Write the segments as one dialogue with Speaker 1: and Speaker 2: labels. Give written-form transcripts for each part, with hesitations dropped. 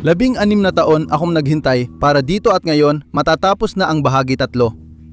Speaker 1: 16 na taon akong naghintay para dito at ngayon matatapos na ang bahagi 3.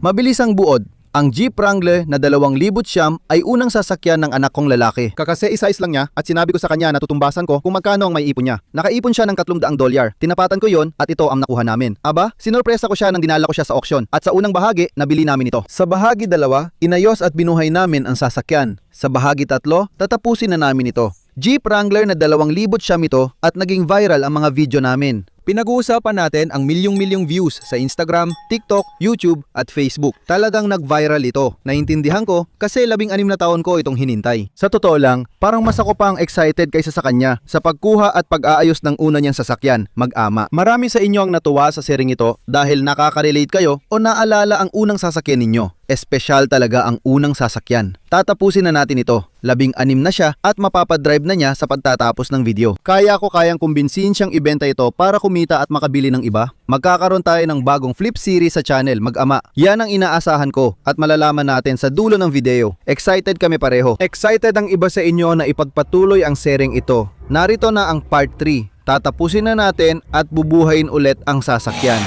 Speaker 1: Mabilis ang buod. Ang Jeep Wrangler na 2,000 siyam ay unang sasakyan ng anak kong lalaki.
Speaker 2: Kakase isa-is lang niya at sinabi ko sa kanya na tutumbasan ko kung magkano ang may ipon niya. Nakaipon siya ng $300. Tinapatan ko yon at ito ang nakuha namin. Aba, sinurpresa ko siya nang dinala ko siya sa auction at sa unang bahagi, nabili namin ito.
Speaker 1: Sa bahagi 2, inayos at binuhay namin ang sasakyan. Sa bahagi 3, tatapusin na namin ito. Jeep Wrangler na 2,000 siyam ito at naging viral ang mga video namin. Pinag-uusapan natin ang milyong-milyong views sa Instagram, TikTok, YouTube at Facebook. Talagang nag-viral ito. Naintindihan ko kasi 16 na taon ko itong hinintay. Sa totoo lang, parang mas ako pang excited kaysa sa kanya sa pagkuha at pag-aayos ng una niyang sasakyan, mag-ama. Marami sa inyo ang natuwa sa sharing ito dahil nakaka-relate kayo o naalala ang unang sasakyan ninyo. Espesyal talaga ang unang sasakyan. Tatapusin na natin ito. 16 na siya at mapapadrive na niya sa pagtatapos ng video. Kaya ko kayang kumbinsihin siyang ibenta ito para kumita at makabili ng iba. Magkakaroon tayo ng bagong flip series sa channel, mag-ama. Yan ang inaasahan ko at malalaman natin sa dulo ng video. Excited kami pareho. Excited ang iba sa inyo na ipagpatuloy ang sharing ito. Narito na ang part 3. Tatapusin na natin at bubuhayin ulit ang sasakyan.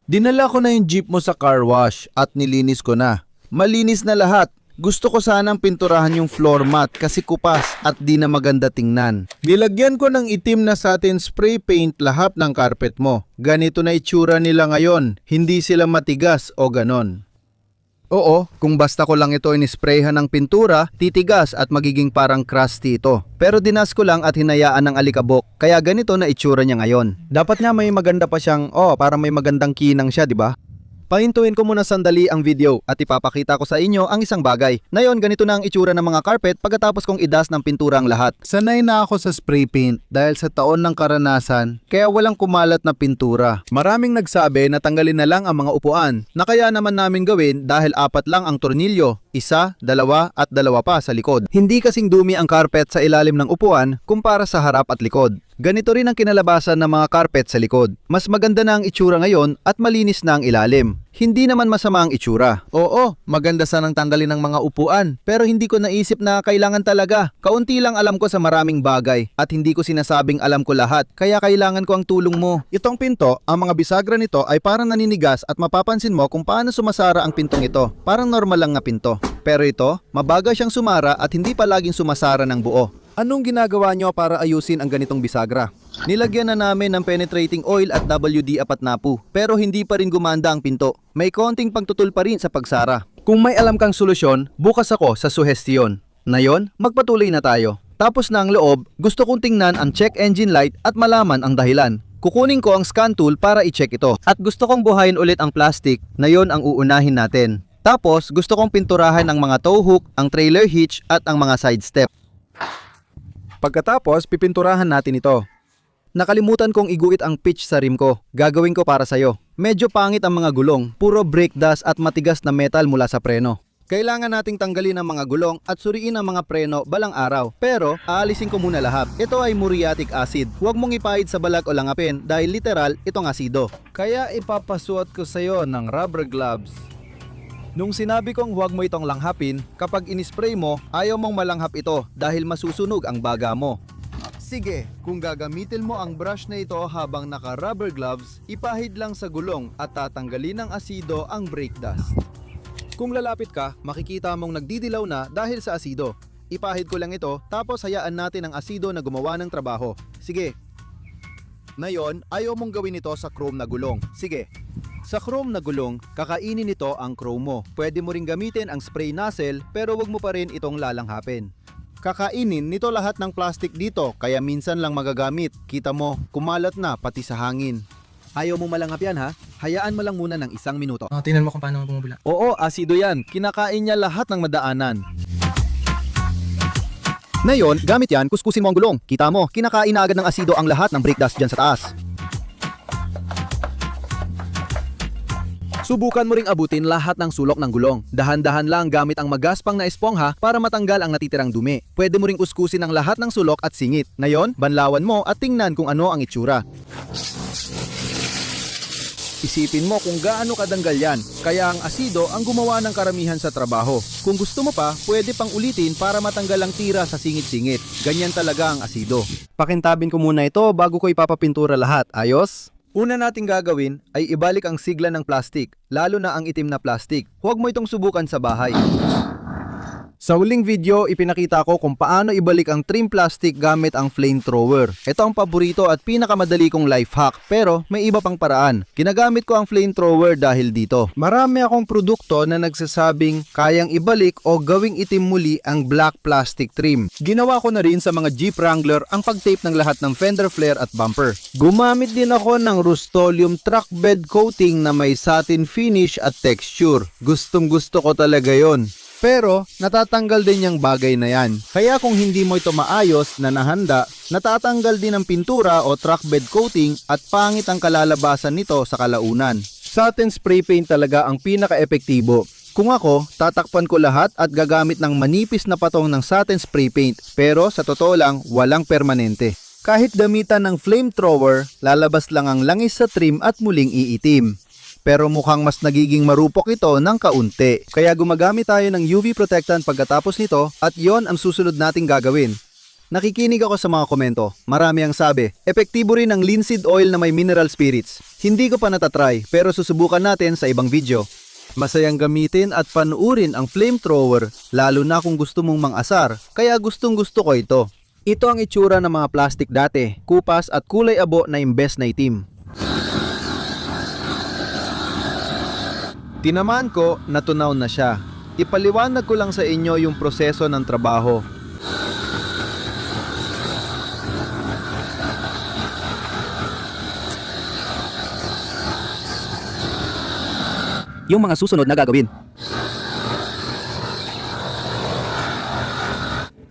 Speaker 1: Dinala ko na yung jeep mo sa car wash at nilinis ko na. Malinis na lahat. Gusto ko sanang pinturahan yung floor mat kasi kupas at di na maganda tingnan. Nilagyan ko ng itim na satin spray paint lahat ng carpet mo. Ganito na itsura nila ngayon. Hindi sila matigas o ganon. Oo, kung basta ko lang ito inisprayhan ng pintura, titigas at magiging parang crusty ito. Pero dinas ko lang at hinayaan ng alikabok, kaya ganito na itsura niya ngayon. Dapat nga may maganda pa siyang, para may magandang kinang siya, di ba? Pahintuin ko muna sandali ang video at ipapakita ko sa inyo ang isang bagay. Ngayon, ganito na ang itsura ng mga carpet pagkatapos kong idas ng pintura ang lahat. Sanay na ako sa spray paint dahil sa taon ng karanasan, kaya walang kumalat na pintura. Maraming nagsabi na tanggalin na lang ang mga upuan, na kaya naman namin gawin dahil 4 lang ang tornilyo, 1, 2 at 2 pa sa likod. Hindi kasing dumi ang carpet sa ilalim ng upuan kumpara sa harap at likod. Ganito rin ang kinalabasan ng mga carpet sa likod. Mas maganda na ang itsura ngayon at malinis na ang ilalim. Hindi naman masama ang itsura. Oo, maganda sanang tanggalin ng mga upuan, pero hindi ko naisip na kailangan talaga. Kaunti lang alam ko sa maraming bagay at hindi ko sinasabing alam ko lahat, kaya kailangan ko ang tulong mo. Itong pinto, ang mga bisagra nito ay parang naninigas at mapapansin mo kung paano sumasara ang pintong ito. Parang normal lang na pinto. Pero ito, mabagal siyang sumara at hindi palaging sumasara ng buo. Anong ginagawa nyo para ayusin ang ganitong bisagra? Nilagyan na namin ng penetrating oil at WD-4 napu, pero hindi pa rin gumanda ang pinto. May konting pagtutul pa rin sa pagsara. Kung may alam kang solusyon, bukas ako sa suhestiyon. Ngayon, magpatuloy na tayo. Tapos na ang loob, gusto kong tingnan ang check engine light at malaman ang dahilan. Kukunin ko ang scan tool para i-check ito. At gusto kong buhayin ulit ang plastic na yon ang uunahin natin. Tapos, gusto kong pinturahan ang mga tow hook, ang trailer hitch at ang mga side step. Pagkatapos, pipinturahan natin ito. Nakalimutan kong iguhit ang pitch sa rim ko. Gagawin ko para sa'yo. Medyo pangit ang mga gulong. Puro brake dust at matigas na metal mula sa preno. Kailangan nating tanggalin ang mga gulong at suriin ang mga preno balang araw. Pero, aalisin ko muna lahat. Ito ay muriatic acid. Huwag mong ipahid sa balag o langapin dahil literal itong asido. Kaya ipapasuot ko sa'yo ng rubber gloves. Nung sinabi kong huwag mo itong langhapin, kapag inispray mo, ayaw mong malanghap ito dahil masusunog ang baga mo. Sige, kung gagamitin mo ang brush na ito habang naka-rubber gloves, ipahid lang sa gulong at tatanggalin ng asido ang brake dust. Kung lalapit ka, makikita mong nagdidilaw na dahil sa asido. Ipahid ko lang ito, tapos hayaan natin ang asido na gumawa ng trabaho. Sige. Ngayon, ayaw mong gawin ito sa chrome na gulong. Sige. Sa chrome na gulong, kakainin nito ang chrome mo. Pwede mo ring gamitin ang spray nozzle pero wag mo pa rin itong lalanghapin. Kakainin nito lahat ng plastic dito kaya minsan lang magagamit. Kita mo, kumalat na pati sa hangin. Ayaw mo malanghap yan ha? Hayaan mo lang muna ng 1 minuto.
Speaker 3: Tingnan mo kung paano bumubula.
Speaker 1: Oo, asido yan. Kinakain niya lahat ng madaanan. Ngayon, gamit yan, kuskusin mo ang gulong. Kita mo, kinakain na agad ng asido ang lahat ng brake dust dyan sa taas. Subukan mo ring abutin lahat ng sulok ng gulong. Dahan-dahan lang gamit ang magaspang na espongha para matanggal ang natitirang dumi. Pwede mo ring uskusin ang lahat ng sulok at singit. Ngayon, banlawan mo at tingnan kung ano ang itsura. Isipin mo kung gaano kadanggal yan, kaya ang asido ang gumawa ng karamihan sa trabaho. Kung gusto mo pa, pwede pang ulitin para matanggal ang tira sa singit-singit. Ganyan talaga ang asido.
Speaker 2: Pakintabin ko muna ito bago ko ipapapintura lahat. Ayos?
Speaker 1: Una nating gagawin ay ibalik ang sigla ng plastic, lalo na ang itim na plastic. Huwag mo itong subukan sa bahay. Sa huling video, ipinakita ko kung paano ibalik ang trim plastic gamit ang flamethrower. Ito ang paborito at pinakamadali kong life hack, pero may iba pang paraan. Ginagamit ko ang flamethrower dahil dito. Marami akong produkto na nagsasabing kayang ibalik o gawing itim muli ang black plastic trim. Ginawa ko na rin sa mga Jeep Wrangler ang pag-tape ng lahat ng fender flare at bumper. Gumamit din ako ng Rust-Oleum truck bed coating na may satin finish at texture. Gustong gusto ko talaga yon. Pero natatanggal din yung bagay na yan. Kaya kung hindi mo ito maayos na nahanda, natatanggal din ang pintura o truck bed coating at pangit ang kalalabasan nito sa kalaunan. Satin spray paint talaga ang pinaka-epektibo. Kung ako, tatakpan ko lahat at gagamit ng manipis na patong ng satin spray paint, pero sa totoo lang, walang permanente. Kahit gamitan ng flamethrower, lalabas lang ang langis sa trim at muling iitim. Pero mukhang mas nagiging marupok ito ng kaunti. Kaya gumagamit tayo ng UV protectant pagkatapos nito at yon ang susunod nating gagawin. Nakikinig ako sa mga komento. Marami ang sabi, epektibo rin ang linseed oil na may mineral spirits. Hindi ko pa natatry pero susubukan natin sa ibang video. Masayang gamitin at panuurin ang flamethrower lalo na kung gusto mong mang-asar. Kaya gustong gusto ko ito. Ito ang itsura ng mga plastic dati, kupas at kulay abo na imbes na itim. Tinamaan ko, natunaw na siya. Ipaliwanag ko lang sa inyo yung proseso ng trabaho.
Speaker 2: Yung mga susunod na gagawin.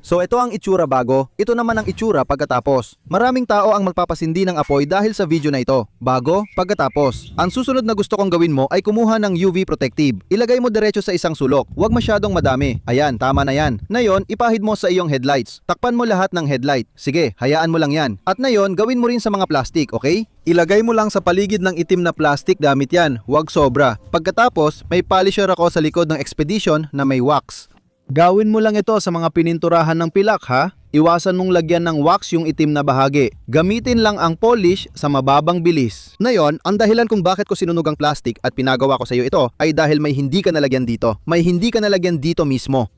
Speaker 1: So ito ang itsura bago, ito naman ang itsura pagkatapos. Maraming tao ang magpapasindi ng apoy dahil sa video na ito. Bago, pagkatapos. Ang susunod na gusto kong gawin mo ay kumuha ng UV protective. Ilagay mo diretso sa isang sulok. Huwag masyadong madami. Ayan, tama na yan. Ngayon, ipahid mo sa iyong headlights. Takpan mo lahat ng headlight. Sige, hayaan mo lang yan. At ngayon, gawin mo rin sa mga plastic, okay? Ilagay mo lang sa paligid ng itim na plastic gamit yan. Huwag sobra. Pagkatapos, may polisher ako sa likod ng Expedition na may wax. Gawin mo lang ito sa mga pininturahan ng pilak ha. Iwasan mong lagyan ng wax yung itim na bahagi. Gamitin lang ang polish sa mababang bilis. Ngayon, ang dahilan kung bakit ko sinunog ang plastic at pinagawa ko sa iyo ito ay dahil may hindi ka nalagyan dito. May hindi ka nalagyan dito mismo.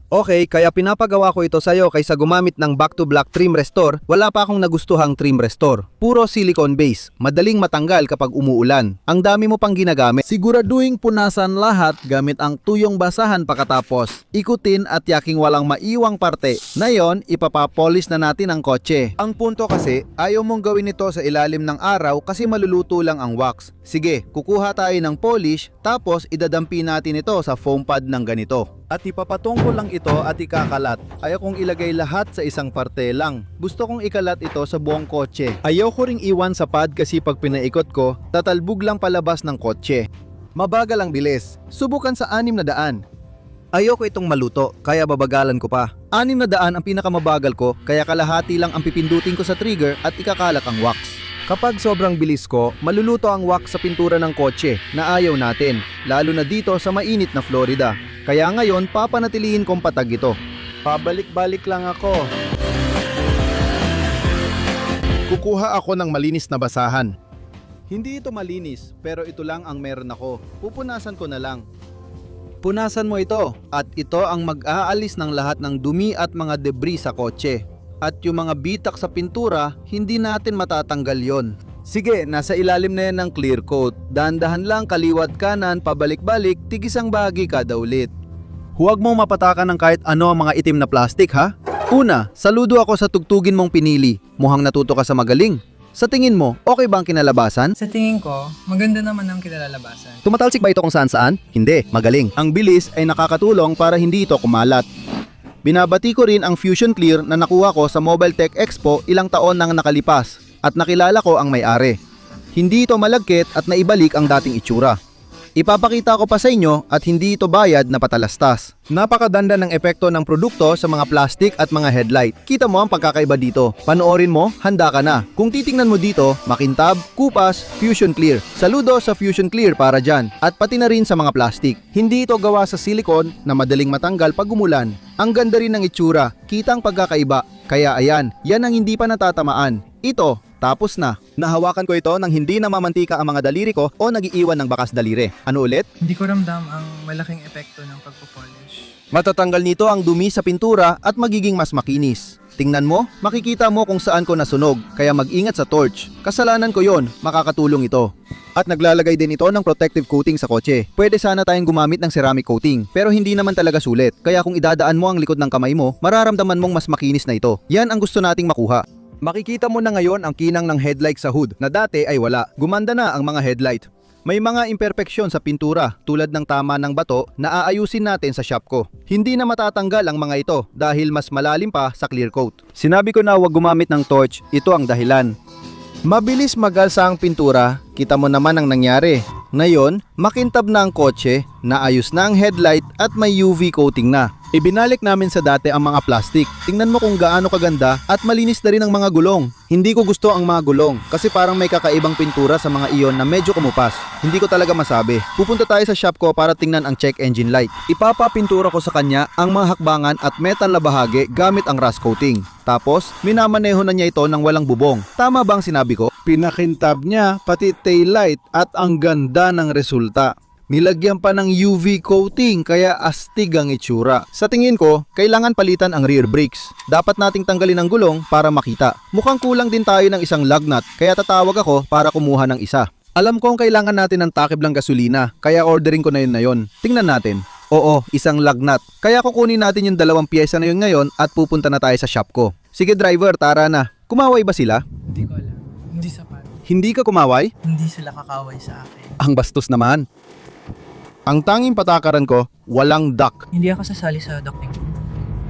Speaker 1: Okay, kaya pinapagawa ko ito sa'yo kaysa gumamit ng back to black trim restore, wala pa akong nagustuhang trim restore. Puro silicone base, madaling matanggal kapag umuulan. Ang dami mo pang ginagamit. Siguraduhin punasan lahat gamit ang tuyong basahan pagkatapos. Ikutin at yaking walang maiwang parte. Ngayon, ipapapolish na natin ang kotse. Ang punto kasi, ayaw mong gawin ito sa ilalim ng araw kasi maluluto lang ang wax. Sige, kukuha tayo ng polish, tapos idadampi natin ito sa foam pad ng ganito. At ipapatong ko lang ito at ikakalat. Ayaw kong ilagay lahat sa isang parte lang. Gusto kong ikalat ito sa buong kotse. Ayaw ko ring iwan sa pad kasi pag pinaikot ko, tatalbog lang palabas ng kotse. Mabagal ang bilis. Subukan sa 600. Ayaw ko itong maluto, kaya babagalan ko pa. 600 ang pinakamabagal ko, kaya kalahati lang ang pipindutin ko sa trigger at ikakalat ang wax. Kapag sobrang bilis ko, maluluto ang wax sa pintura ng kotse na ayaw natin, lalo na dito sa mainit na Florida. Kaya ngayon, papanatilihin kong patag ito. Pabalik-balik lang ako. Kukuha ako ng malinis na basahan. Hindi ito malinis, pero ito lang ang meron ako. Pupunasan ko na lang. Punasan mo ito, at ito ang mag-aalis ng lahat ng dumi at mga debris sa kotse. At yung mga bitak sa pintura, hindi natin matatanggal yon. Sige, nasa ilalim na yan ng clear coat. Dahan-dahan lang kaliwat kanan, pabalik-balik, tigisang bahagi kada ulit. Huwag mong mapatakan ng kahit ano ang mga itim na plastic ha. Una, saludo ako sa tugtugin mong pinili. Mukhang natuto ka sa magaling. Sa tingin mo, okay ba ang kinalabasan?
Speaker 3: Sa tingin ko, maganda naman ang kinalalabasan.
Speaker 2: Tumatalsik ba ito kung saan-saan? Hindi, magaling.
Speaker 1: Ang bilis ay nakakatulong para hindi ito kumalat. Binabati ko rin ang Fusion Clear na nakuha ko sa Mobile Tech Expo ilang taon nang nakalipas at nakilala ko ang may-ari. Hindi ito malagkit at naibalik ang dating itsura.
Speaker 2: Ipapakita ko pa sa inyo at hindi ito bayad na patalastas. Napakaganda ng epekto ng produkto sa mga plastic at mga headlight. Kita mo ang pagkakaiba dito. Panoorin mo, handa ka na. Kung titingnan mo dito, makintab, kupas, Fusion Clear. Saludo sa Fusion Clear para dyan. At pati na rin sa mga plastic. Hindi ito gawa sa silicone na madaling matanggal pag umulan. Ang ganda rin ng itsura, kitang pagkakaiba. Kaya ayan, yan ang hindi pa natatamaan. Ito, tapos na. Nahawakan ko ito nang hindi namamantika ang mga daliri ko o nagiiwan ng bakas daliri. Ano ulit?
Speaker 3: Hindi ko ramdam ang malaking epekto ng pagpo-polish.
Speaker 2: Matatanggal nito ang dumi sa pintura at magiging mas makinis. Tingnan mo, makikita mo kung saan ko nasunog, kaya mag-ingat sa torch. Kasalanan ko yon, makakatulong ito. At naglalagay din ito ng protective coating sa kotse. Pwede sana tayong gumamit ng ceramic coating, pero hindi naman talaga sulit. Kaya kung idadaan mo ang likod ng kamay mo, mararamdaman mong mas makinis na ito. Yan ang gusto nating makuha. Makikita mo na ngayon ang kinang ng headlight sa hood na dati ay wala. Gumanda na ang mga headlight. May mga imperfeksyon sa pintura tulad ng tama ng bato na aayusin natin sa shop ko. Hindi na matatanggal ang mga ito dahil mas malalim pa sa clear coat. Sinabi ko na huwag gumamit ng torch, ito ang dahilan. Mabilis magalsa ang pintura, kita mo naman ang nangyari. Ngayon, makintab na ang kotse, naayos na ang headlight at may UV coating na. Ibinalik namin sa dati ang mga plastic. Tingnan mo kung gaano kaganda at malinis na rin ang mga gulong. Hindi ko gusto ang mga gulong kasi parang may kakaibang pintura sa mga iyon na medyo kumupas. Hindi ko talaga masabi. Pupunta tayo sa shop ko para tingnan ang check engine light. Ipapapintura ko sa kanya ang mga hakbangan at metal na bahagi gamit ang rust coating. Tapos, minamaneho na niya ito ng walang bubong. Tama bang sinabi ko?
Speaker 1: Pinakintab niya pati taillight at ang ganda ng resulta. Nilagyan pa ng UV coating kaya astig ang itsura.
Speaker 2: Sa tingin ko, kailangan palitan ang rear brakes. Dapat nating tanggalin ang gulong para makita. Mukhang kulang din tayo ng isang lug nut, kaya tatawag ako para kumuha ng isa. Alam kong kailangan natin ng takip ng gasolina, kaya ordering ko na yun. Tingnan natin. Oo, isang lug nut. Kaya kukunin natin yung dalawang pyesa na yun ngayon at pupunta na tayo sa shop ko. Sige driver, tara na. Kumaway ba sila?
Speaker 3: Hindi ko alam. Hindi sapat.
Speaker 2: Hindi ka kumaway?
Speaker 3: Hindi sila kakaway sa akin.
Speaker 2: Ang bastos naman. Ang tanging patakaran ko, walang duck.
Speaker 3: Hindi ako sasali sa docking.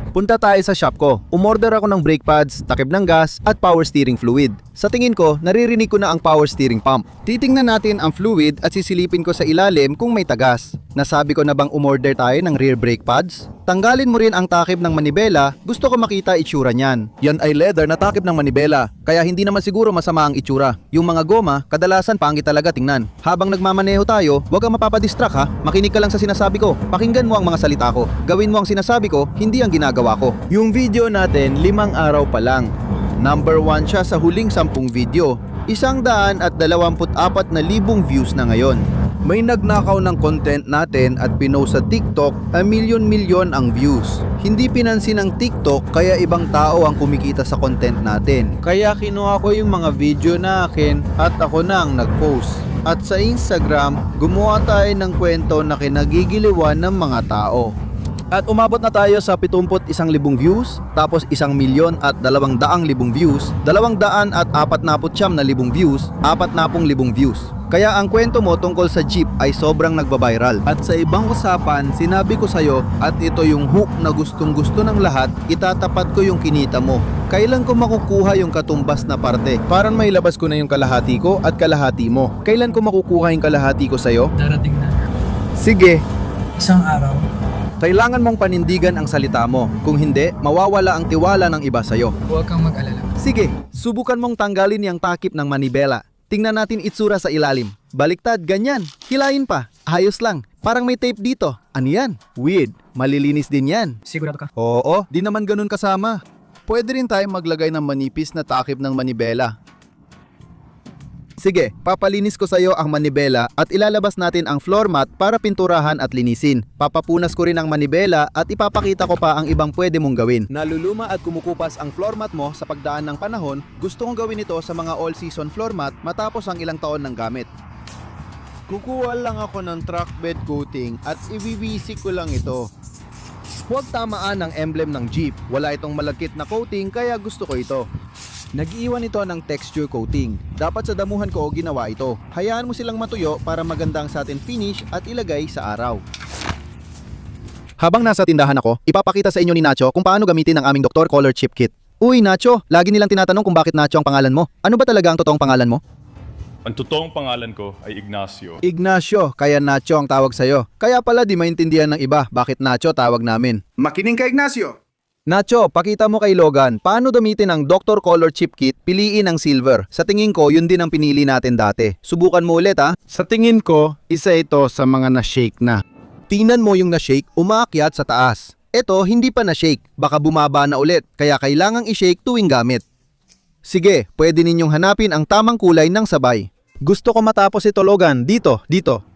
Speaker 2: Punta tayo sa shop ko. Umorder ako ng brake pads, takip ng gas, at power steering fluid. Sa tingin ko, naririnig ko na ang power steering pump. Titingnan natin ang fluid at sisilipin ko sa ilalim kung may tagas. Nasabi ko na bang umorder tayo ng rear brake pads? Tanggalin mo rin ang takip ng manibela, gusto ko makita itsura niyan. Yan ay leather na takip ng manibela, kaya hindi naman siguro masama ang itsura. Yung mga goma, kadalasan pangit talaga tingnan. Habang nagmamaneho tayo, huwag kang mapapadistract ha. Makinig ka lang sa sinasabi ko. Pakinggan mo ang mga salita ko. Gawin mo ang sinasabi ko, hindi ang ginagawa ko. Yung video natin, 5 araw pa lang. Number 1 siya sa huling 10 video. 124,000 views na ngayon. May nagnakaw ng content natin at pinost sa TikTok, a milyon ang views. Hindi pinansin ng TikTok kaya ibang tao ang kumikita sa content natin. Kaya kinuha ko yung mga video na akin at ako na ang nag-post. At sa Instagram, gumawa tayo ng kwento na kinagigiliwan ng mga tao. At umabot na tayo sa 71,000 views, tapos 1,200,000 views, 249,000 views, 40,000 views. Kaya ang kwento mo tungkol sa jeep ay sobrang nagbabiral. At sa ibang usapan, sinabi ko sa'yo at ito yung hook na gustong gusto ng lahat, itatapat ko yung kinita mo. Kailan ko makukuha yung katumbas na parte? Parang may labas ko na yung kalahati ko at kalahati mo. Kailan ko makukuha yung kalahati ko sa'yo?
Speaker 3: Darating na.
Speaker 2: Sige,
Speaker 3: Isang araw.
Speaker 2: kailangan mong panindigan ang salita mo. Kung hindi, mawawala ang tiwala ng iba sa'yo.
Speaker 3: Huwag kang mag-alala.
Speaker 2: Sige, subukan mong tanggalin yung takip ng manibela. Tingnan natin itsura sa ilalim. Baliktad, ganyan. Hilayin pa. Ayos lang. Parang may tape dito. Ano yan? Weird. Malilinis din yan.
Speaker 3: Sigurado ka?
Speaker 2: Oo, di naman ganun kasama. Pwede rin tayong maglagay ng manipis na takip ng manibela. Sige, papalinis ko sa'yo ang manibela at ilalabas natin ang floor mat para pinturahan at linisin. Papapunas ko rin ang manibela at ipapakita ko pa ang ibang pwede mong gawin. Naluluma at kumukupas ang floor mat mo sa pagdaan ng panahon, gusto kong gawin ito sa mga all-season floor mat matapos ang ilang taon ng gamit. Kukuha lang ako ng truck bed coating at ibibisi ko lang ito. Huwag tamaan ang emblem ng Jeep. Wala itong malagkit na coating kaya gusto ko ito. Nag-iwan ito ng texture coating. Dapat sa damuhan ko ginawa ito. Hayaan mo silang matuyo para maganda ang satin finish at ilagay sa araw. Habang nasa tindahan ako, ipapakita sa inyo ni Nacho kung paano gamitin ang aming Dr. Color Chip Kit. Uy Nacho, lagi nilang tinatanong kung bakit Nacho ang pangalan mo. Ano ba talaga ang totoong pangalan mo?
Speaker 4: Ang totoong pangalan ko ay Ignacio.
Speaker 2: Ignacio, kaya Nacho ang tawag sa'yo. Kaya pala di maintindihan ng iba bakit Nacho tawag namin.
Speaker 5: Makinig ka, Ignacio.
Speaker 2: Nacho, pakita mo kay Logan paano gamitin ang Dr. Color Chip Kit, piliin ang silver. Sa tingin ko, yun din ang pinili natin dati. Subukan mo ulit ha.
Speaker 1: Sa tingin ko, isa ito sa mga na-shake na.
Speaker 2: Tingnan mo yung na-shake, umaakyat sa taas. Ito, hindi pa na-shake, baka bumaba na ulit, kaya kailangang i-shake tuwing gamit. Sige, pwede ninyong hanapin ang tamang kulay ng sabay.
Speaker 1: Gusto ko matapos ito, Logan. Dito.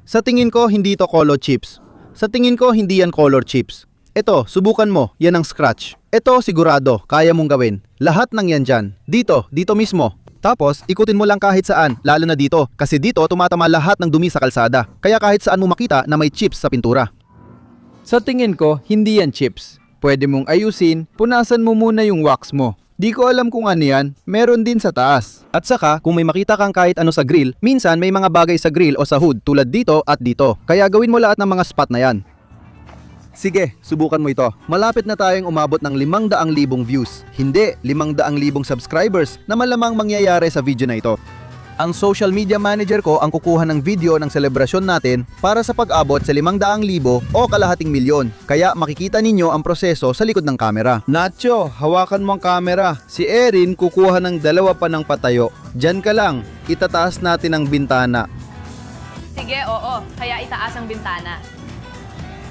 Speaker 2: Sa tingin ko, hindi ito color chips. Sa tingin ko, hindi yan color chips. Ito, subukan mo, yan ang scratch. Ito, sigurado, kaya mong gawin. Lahat ng yan dyan. Dito mismo. Tapos, ikutin mo lang kahit saan, lalo na dito. Kasi dito, tumatama lahat ng dumi sa kalsada. Kaya kahit saan mo makita na may chips sa pintura. Sa tingin ko, hindi yan chips. Pwede mong ayusin, punasan mo muna yung wax mo. Di ko alam kung ano yan, meron din sa taas. At saka, kung may makita kang kahit ano sa grill, minsan may mga bagay sa grill o sa hood tulad dito at dito. Kaya gawin mo lahat ng mga spot na yan. Sige, subukan mo ito. Malapit na tayong umabot ng 500,000 views. Hindi, 500,000 subscribers na malamang mangyayari sa video na ito. Ang social media manager ko ang kukuha ng video ng selebrasyon natin para sa pag-abot sa 500,000 o kalahating milyon. Kaya makikita ninyo ang proseso sa likod ng kamera. Nacho, hawakan mo ang kamera. Si Erin kukuha ng 2 pa ng patayo. Diyan ka lang, itataas natin ang bintana.
Speaker 6: Sige, oo. Kaya itaas ang bintana.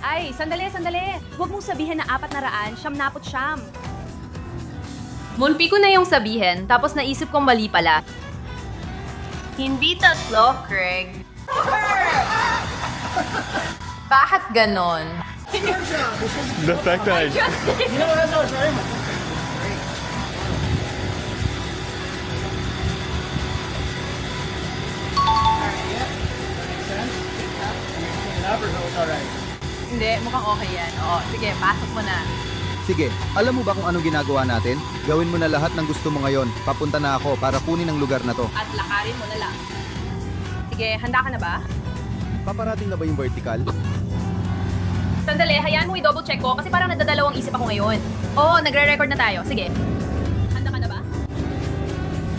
Speaker 6: Ay, sandali. Huwag mong sabihin na 400, 99. Munpi ko na yung sabihin, tapos naisip kong mali pala. Hindi tatlo, Craig. Bakit ganon?
Speaker 4: The fact that I...
Speaker 6: Hindi, mukhang okay yan. Oo, sige, pasok mo na.
Speaker 2: Sige, alam mo ba kung anong ginagawa natin? Gawin mo na lahat ng gusto mo ngayon. Papunta na ako para kunin ang lugar na to.
Speaker 6: At lakarin mo na lang. Sige, handa ka na ba?
Speaker 2: Paparating na ba yung vertical?
Speaker 6: Sandali, hayaan mo i-double check ko kasi parang nagdadalawang isip ako ngayon. Oo, nagre-record na tayo. Sige. Handa ka na ba?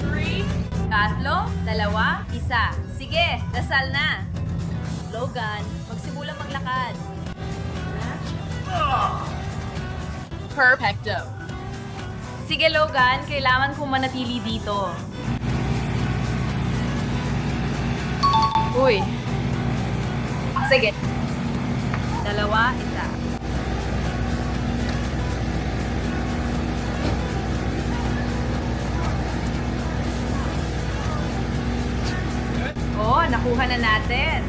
Speaker 6: 3, 2, 1. Sige, dasal na. Logan, magsimulang maglakad. Perfecto. Sige, Logan, kailangan kong manatili dito. Uy. Sige. 2, 1. Oh, nakuha na natin.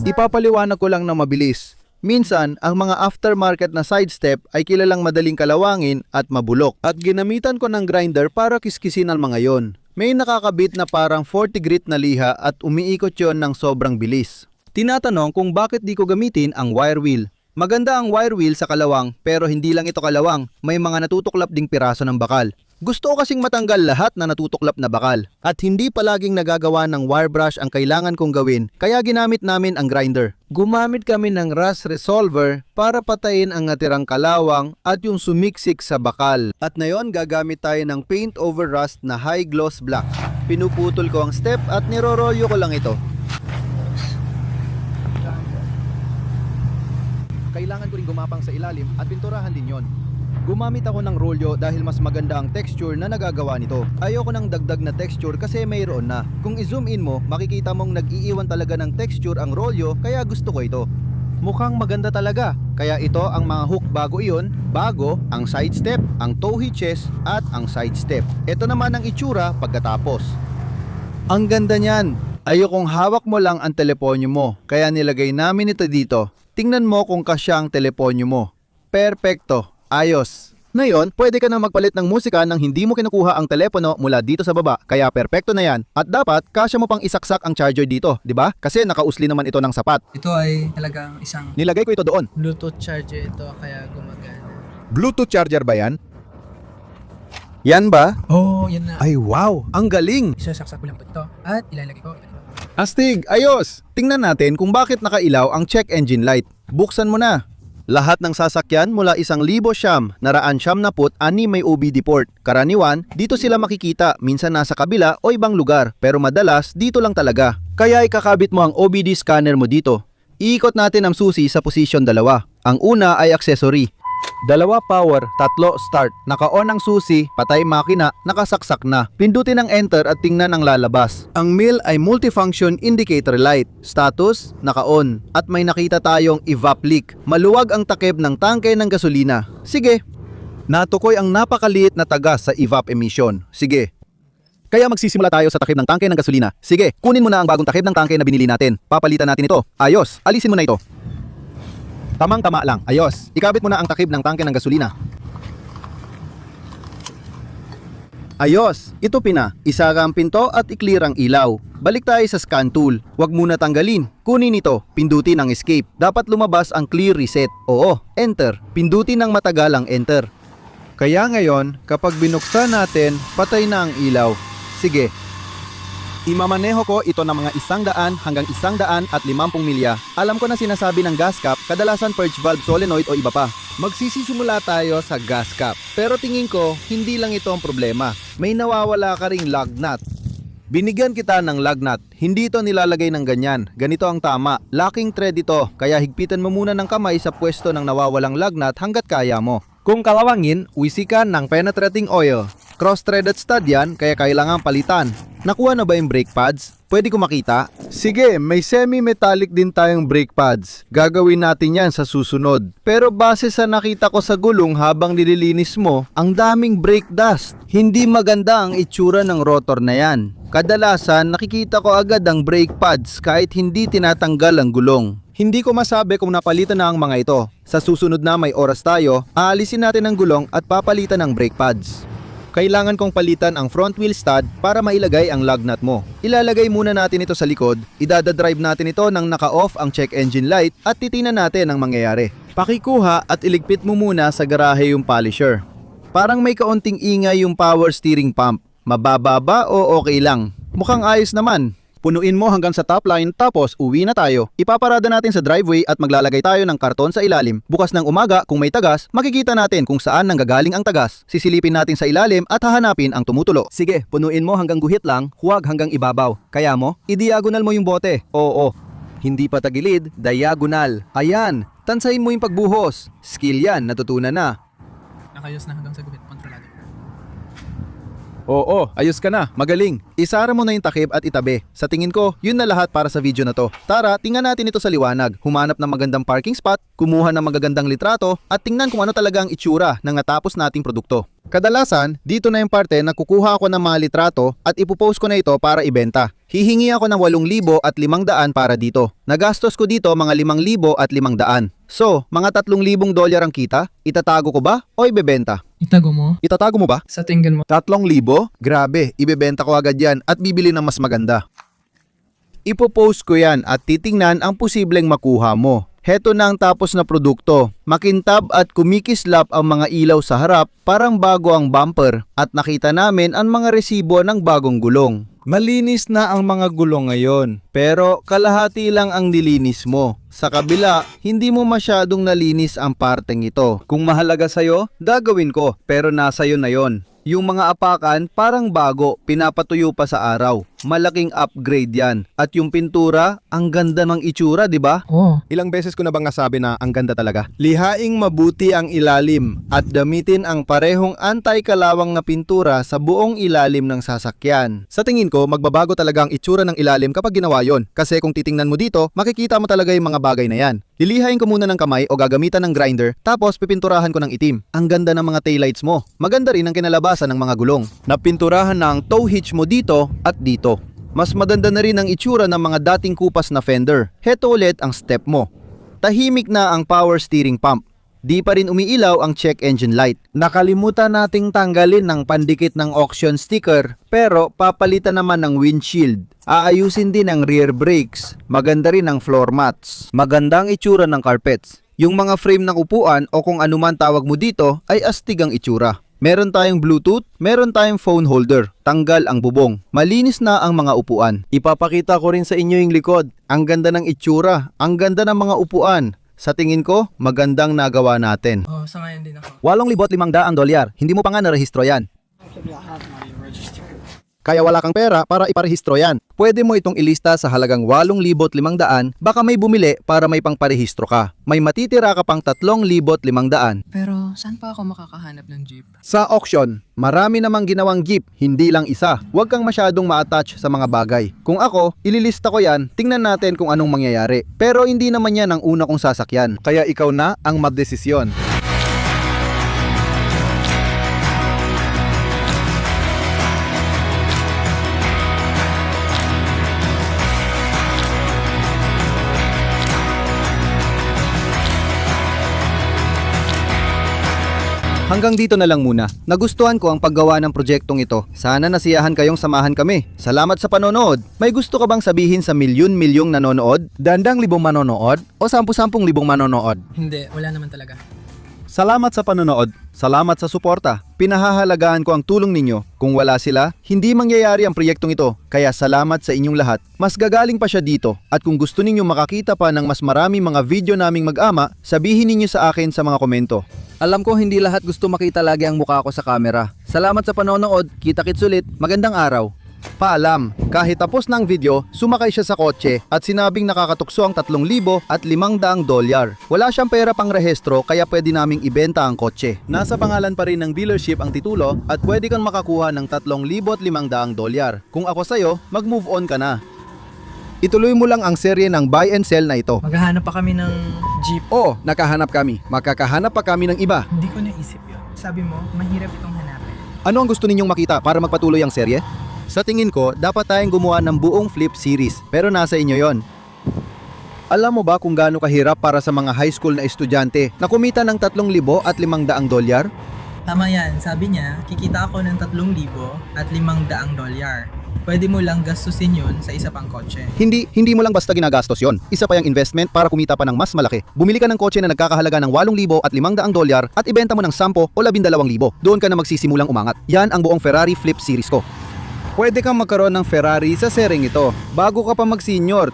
Speaker 2: Ipapaliwanag ko lang na mabilis. Minsan, ang mga aftermarket na sidestep ay kilalang madaling kalawangin at mabulok. At ginamitan ko ng grinder para kiskisin ang mga yon. May nakakabit na parang 40 grit na liha at umiikot yon ng sobrang bilis. Tinatanong kung bakit di ko gamitin ang wire wheel. Maganda ang wire wheel sa kalawang pero hindi lang ito kalawang, may mga natutuklap ding piraso ng bakal. Gusto ko kasing matanggal lahat na natutuklap na bakal at hindi palaging nagagawa ng wire brush ang kailangan kong gawin kaya ginamit namin ang grinder. Gumamit kami ng rust resolver para patayin ang natirang kalawang at yung sumiksik sa bakal. At ngayon gagamit tayo ng paint over rust na high gloss black. Pinuputol ko ang step at nirorolyo ko lang ito. Kailangan ko rin gumapang sa ilalim at pinturahan din yon. Gumamit ako ng rolyo dahil mas maganda ang texture na nagagawa nito. Ayoko ng dagdag na texture kasi mayroon na. Kung i-zoom in mo, makikita mong nag-iiwan talaga ng texture ang rolyo kaya gusto ko ito. Mukhang maganda talaga. Kaya ito ang mga hook bago iyon, bago ang side step, ang toe hitches at ang side step. Ito naman ang itsura pagkatapos. Ang ganda niyan. Ayokong hawak mo lang ang teleponyo mo kaya nilagay namin ito dito. Tingnan mo kung kasya ang teleponyo mo. Perfecto. Ayos. Ngayon, pwede ka na magpalit ng musika nang hindi mo kinukuha ang telepono mula dito sa baba. Kaya perpekto na yan. At dapat, kasya mo pang isaksak ang charger dito, di ba? Kasi nakausli naman ito ng sapat.
Speaker 3: Ito ay talagang isang
Speaker 2: Nilagay ko ito doon.
Speaker 3: Bluetooth charger ito kaya gumagana.
Speaker 2: Bluetooth charger ba yan? Yan ba?
Speaker 3: Oh, yan na.
Speaker 2: Ay wow, ang galing!
Speaker 3: Isasaksak ko lang ito at ilalagay ko ito dito.
Speaker 2: Astig, ayos! Tingnan natin kung bakit nakailaw ang check engine light. Buksan mo na. Lahat ng sasakyan mula 1,000 siyam, naraan siyam na put, ani may OBD port. Karaniwan, dito sila makikita, minsan nasa kabila o ibang lugar, pero madalas dito lang talaga. Kaya ikakabit mo ang OBD scanner mo dito. Iikot natin ang susi sa posisyon 2. Ang una ay accessory. 2 power, 3 start. Naka-on ang susi, patay makina, nakasaksak na. Pindutin ang enter at tingnan ang lalabas. Ang MIL ay multifunction indicator light. Status, naka-on. At may nakita tayong evap leak. Maluwag ang takip ng tangke ng gasolina. Sige. Natukoy ang napakaliit na tagas sa evap emission. Sige. Kaya magsisimula tayo sa takip ng tangke ng gasolina. Sige, kunin mo na ang bagong takip ng tangke na binili natin. Papalitan natin ito. Ayos, alisin mo na ito. Tamang-tama lang. Ayos. Ikabit mo na ang takip ng tangke ng gasolina. Ayos. Ito pina. Isara ang pinto at i-clear ang ilaw. Balik tayo sa scan tool. Huwag muna tanggalin. Kunin ito. Pindutin ang escape. Dapat lumabas ang clear reset. Oo. Enter. Pindutin ng matagal ang enter. Kaya ngayon, kapag binuksan natin, patay na ang ilaw. Sige. Imamaneho ko ito ng mga 100 hanggang 150 milya. Alam ko na sinasabi ng gas cap, kadalasan purge valve solenoid o iba pa. Magsisisimula tayo sa gas cap. Pero tingin ko, hindi lang ito ang problema. May nawawala ka ring lug nut. Binigyan kita ng lug nut. Hindi ito nilalagay ng ganyan. Ganito ang tama. Locking thread ito, kaya higpitan mo muna ng kamay sa pwesto ng nawawalang lug nut hanggat kaya mo. Kung kalawangin, wisikan ng penetrating oil. Cross-threaded stud yan, kaya kailangan palitan. Nakuha na ba yung brake pads? Pwede ko makita? Sige, may semi-metallic din tayong brake pads. Gagawin natin yan sa susunod. Pero base sa nakita ko sa gulong habang nililinis mo, ang daming brake dust. Hindi maganda ang itsura ng rotor na yan. Kadalasan, nakikita ko agad ang brake pads kahit hindi tinatanggal ang gulong. Hindi ko masabi kung napalitan na ang mga ito. Sa susunod na may oras tayo, aalisin natin ang gulong at papalitan ang brake pads. Kailangan kong palitan ang front wheel stud para mailagay ang lug nut mo. Ilalagay muna natin ito sa likod, idadadrive natin ito nang naka-off ang check engine light at titingnan natin ang mangyayari. Pakikuha at iligpit mo muna sa garahe yung polisher. Parang may kaunting ingay yung power steering pump. Mababa ba o okay lang? Mukhang ayos naman. Punuin mo hanggang sa top line tapos uwi na tayo. Ipaparada natin sa driveway at maglalagay tayo ng karton sa ilalim. Bukas ng umaga kung may tagas, makikita natin kung saan nanggagaling ang tagas. Sisilipin natin sa ilalim at hahanapin ang tumutulo. Sige, punuin mo hanggang guhit lang, huwag hanggang ibabaw. Kaya mo, i-diagonal mo yung bote. Oo. Hindi pa tagilid, diagonal. Ayan, tansahin mo yung pagbuhos. Skill yan, natutunan na.
Speaker 3: Nakayos na hanggang sa guhit. Kontrolado.
Speaker 2: Oo, ayos ka na. Magaling. Isara mo na yung takip at itabi. Sa tingin ko, yun na lahat para sa video na to. Tara, tingnan natin ito sa liwanag. Humanap ng magandang parking spot, kumuha ng magagandang litrato, at tingnan kung ano talaga ang itsura ng natapos nating produkto. Kadalasan, dito na yung parte na kukuha ako ng mga litrato at ipopost ko na ito para ibenta. Hihingi ako ng 8,000 at 500 para dito. Nagastos ko dito mga 5,000 at 500. So, mga $3,000 ang kita? Itatago ko ba o ibebenta?
Speaker 3: Itago mo.
Speaker 2: Itatago mo ba?
Speaker 3: Sa tingin mo.
Speaker 2: 3,000? Grabe, ibebenta ko agad yan at bibili ng mas maganda. Ipopost ko yan at titingnan ang posibleng makuha mo. Heto na ang tapos na produkto. Makintab at kumikislap ang mga ilaw sa harap, parang bago ang bumper, at nakita namin ang mga resibo ng bagong gulong. Malinis na ang mga gulong ngayon, pero kalahati lang ang nilinis mo. Sa kabila, hindi mo masyadong nalinis ang parteng ito. Kung mahalaga sa'yo, gagawin ko, pero nasa iyo na yon. Yung mga apakan parang bago, pinapatuyo pa sa araw. Malaking upgrade yan. At yung pintura, ang ganda ng itsura, di ba?
Speaker 3: Oo.
Speaker 2: Ilang beses ko na bang nasabi na ang ganda talaga? Lihaing mabuti ang ilalim at gamitin ang parehong anti-kalawang na pintura sa buong ilalim ng sasakyan. Sa tingin ko, magbabago talaga ang itsura ng ilalim kapag ginawa yon. Kasi kung titingnan mo dito, makikita mo talaga yung mga bagay na yan. Lilihain ko muna ng kamay o gagamitan ng grinder, tapos pipinturahan ko ng itim. Ang ganda ng mga taillights mo. Maganda rin ang kinalabasan ng mga gulong. Napinturahan na ang tow hitch mo dito at dito. Mas maganda na rin ang itsura ng mga dating kupas na fender. Heto ulit ang step mo. Tahimik na ang power steering pump. Di pa rin umiilaw ang check engine light. Nakalimutan nating tanggalin ng pandikit ng auction sticker, pero papalitan naman ng windshield. Aayusin din ang rear brakes. Maganda rin ang floor mats. Maganda ang itsura ng carpets. Yung mga frame ng upuan o kung anuman tawag mo dito ay astig ang itsura. Meron tayong Bluetooth, meron tayong phone holder. Tanggal ang bubong. Malinis na ang mga upuan. Ipapakita ko rin sa inyo yung likod. Ang ganda ng itsura, ang ganda ng mga upuan. Sa tingin ko, magandang nagawa natin.
Speaker 3: Oh, sa ngayon din ako.
Speaker 2: $8,500. Hindi mo pa nga narehistro yan. Kaya wala kang pera para iparehistro yan. Pwede mo itong ilista sa halagang 8,500, baka may bumili para may pangparehistro ka. May matitira ka pang 3,500.
Speaker 3: Pero saan pa ako makakahanap ng jeep?
Speaker 2: Sa auction, marami namang ginawang jeep, hindi lang isa. Huwag kang masyadong ma-attach sa mga bagay. Kung ako, ililista ko yan, tingnan natin kung anong mangyayari. Pero hindi naman yan ang una kong sasakyan. Kaya ikaw na ang magdesisyon. Hanggang dito na lang muna. Nagustuhan ko ang paggawa ng proyektong ito. Sana nasiyahan kayong samahan kami. Salamat sa panonood. May gusto ka bang sabihin sa milyon-milyong nanonood? Dandang libong manonood? O 10,000 libong manonood?
Speaker 3: Hindi, wala naman talaga.
Speaker 2: Salamat sa panonood. Salamat sa suporta. Pinahahalagaan ko ang tulong ninyo. Kung wala sila, hindi mangyayari ang proyektong ito. Kaya salamat sa inyong lahat. Mas gagaling pa siya dito. At kung gusto ninyo makakita pa ng mas marami mga video naming mag-ama, sabihin ninyo sa akin sa mga komento. Alam ko hindi lahat gusto makita lagi ang mukha ko sa camera. Salamat sa panonood. Kita-kits ulit. Magandang araw. Paalam, kahit tapos na ang video, sumakay siya sa kotse at sinabing nakakatukso ang $3,500. Wala siyang pera pang rehistro kaya pwede naming ibenta ang kotse. Nasa pangalan pa rin ng dealership ang titulo at pwede kang makakuha ng $3,500. Kung ako sa'yo, mag-move on ka na. Ituloy mo lang ang serye ng buy and sell na ito.
Speaker 3: Maghahanap pa kami ng jeep.
Speaker 2: Oo, nakahanap kami. Makakahanap pa kami ng iba.
Speaker 3: Hindi ko naisip yun. Sabi mo, mahirap itong hanapin.
Speaker 2: Ano ang gusto ninyong makita para magpatuloy ang serye? Sa tingin ko, dapat tayong gumawa ng buong flip series, pero nasa inyo yon. Alam mo ba kung gaano kahirap para sa mga high school na estudyante na kumita ng $3,500?
Speaker 3: Tama yan, sabi niya, kikita ako ng $3,500. Pwede mo lang gastusin yun sa isa pang kotse.
Speaker 2: Hindi mo lang basta ginagastos yon. Isa pa yung investment para kumita pa ng mas malaki. Bumili ka ng kotse na nagkakahalaga ng $8,500 at ibenta mo ng 10 o $12,000. Doon ka na magsisimulang umangat. Yan ang buong Ferrari Flip Series ko. Pwede kang magkaroon ng Ferrari sa sering ito bago ka pa mag-senior.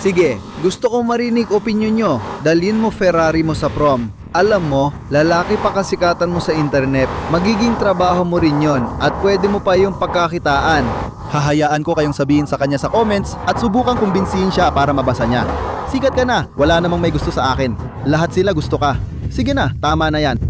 Speaker 2: Sige, gusto ko marinig opinion nyo. Dalhin mo Ferrari mo sa prom. Alam mo, lalaki pa kasikatan mo sa internet, magiging trabaho mo rin yon at pwede mo pa yung pagkakitaan. Hahayaan ko kayong sabihin sa kanya sa comments at subukan kumbinsihin siya para mabasa niya. Sikat ka na, wala namang may gusto sa akin. Lahat sila gusto ka. Sige na, tama na yan.